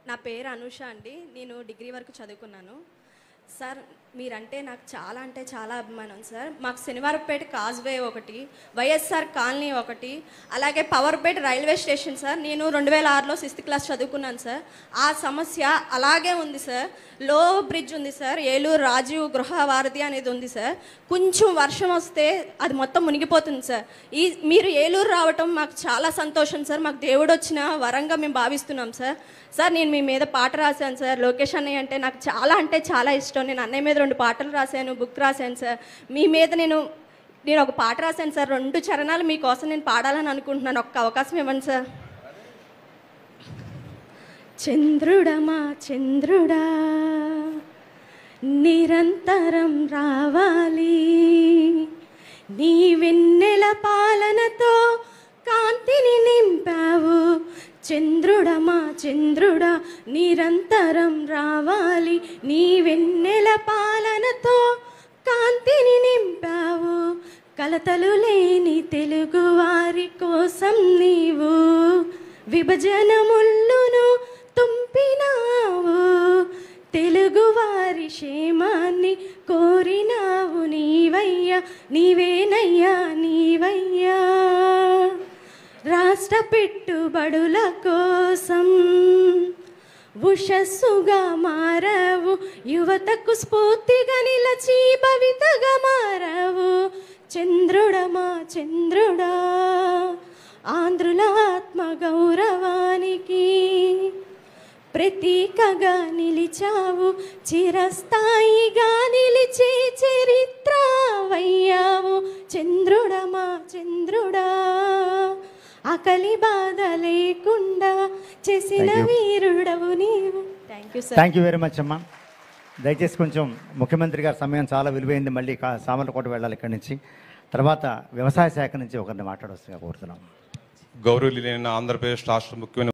నా పేరు అనూష అండి. నేను డిగ్రీ వరకు చదువుకున్నాను. సార్ మీరంటే నాకు చాలా అంటే చాలా అభిమానం సార్. మాకు శనివారపేట కాజ్వే ఒకటి, వైఎస్ఆర్ కాలనీ ఒకటి, అలాగే పవర్పేట రైల్వే స్టేషన్ సార్. నేను 2006లో 6th క్లాస్ చదువుకున్నాను సార్. ఆ సమస్య అలాగే ఉంది సార్. లో బ్రిడ్జ్ ఉంది సార్, ఏలూరు రాజీవ్ గృహవారధి అనేది ఉంది సార్. కొంచెం వర్షం వస్తే అది మొత్తం మునిగిపోతుంది సార్. మీరు ఏలూరు రావటం మాకు చాలా సంతోషం సార్. మాకు దేవుడు వచ్చిన వరంగా మేము భావిస్తున్నాం సార్. సార్ నేను మీ మీద పాట రాశాను సార్. లోకేష్ అన్నయ్య అంటే నాకు చాలా అంటే చాలా ఇష్టం. నేను అన్నయ్య మీద 2 పాటలు రాశాను, బుక్ రాశాను సార్. మీ మీద నేను ఒక పాట రాశాను సార్. 2 చరణాలు మీకోసం నేను పాడాలని అనుకుంటున్నాను. ఒక్క అవకాశం ఇవ్వండి సార్. చంద్రుడమా చంద్రుడా నిరంతరం రావాలి, నీ వెన్నెల పాలనతో కాంతిని నింపావు. చంద్రుడమా చంద్రుడా నిరంతరం రావాలి, నీ వెన్నెల పాలనతో కాంతిని నింపావు. కలతలు లేని తెలుగు వారి కోసం నీవు విభజన ముళ్ళును తుంపినావు. తెలుగు వారి క్షేమాన్ని కోరినావు నీవయ్యా, నీవేనయ్యా నీవయ్యా. రాష్ట్ర పెట్టుబడుల కోసం ఉషస్సుగా మారవు, యువతకు స్ఫూర్తిగా నిలచి భవితగా మారవు. చంద్రుడమా చంద్రుడా ఆంధ్రుల ఆత్మ గౌరవానికి ప్రతీకగా నిలిచావు. చిరస్థాయిగా నిలిచే చరిత్ర వయ్యావు. చంద్రుడమా చంద్రుడా ఆకలి బాధ లేకుండా చేసిన వీరుడవు నీవు. థ్యాంక్ యూ వెరీ మచ్ అమ్మా. దయచేసి కొంచెం ముఖ్యమంత్రి గారి సమయం చాలా విలువైంది. మళ్ళీ సామర్లకోట వెళ్ళాలి ఇక్కడి నుంచి. తర్వాత వ్యవసాయ శాఖ నుంచి ఒకరిని మాట్లాడవలసిందిగా కోరుతున్నాం. గౌరవనీయులైన ఆంధ్రప్రదేశ్ రాష్ట్ర ముఖ్యమైన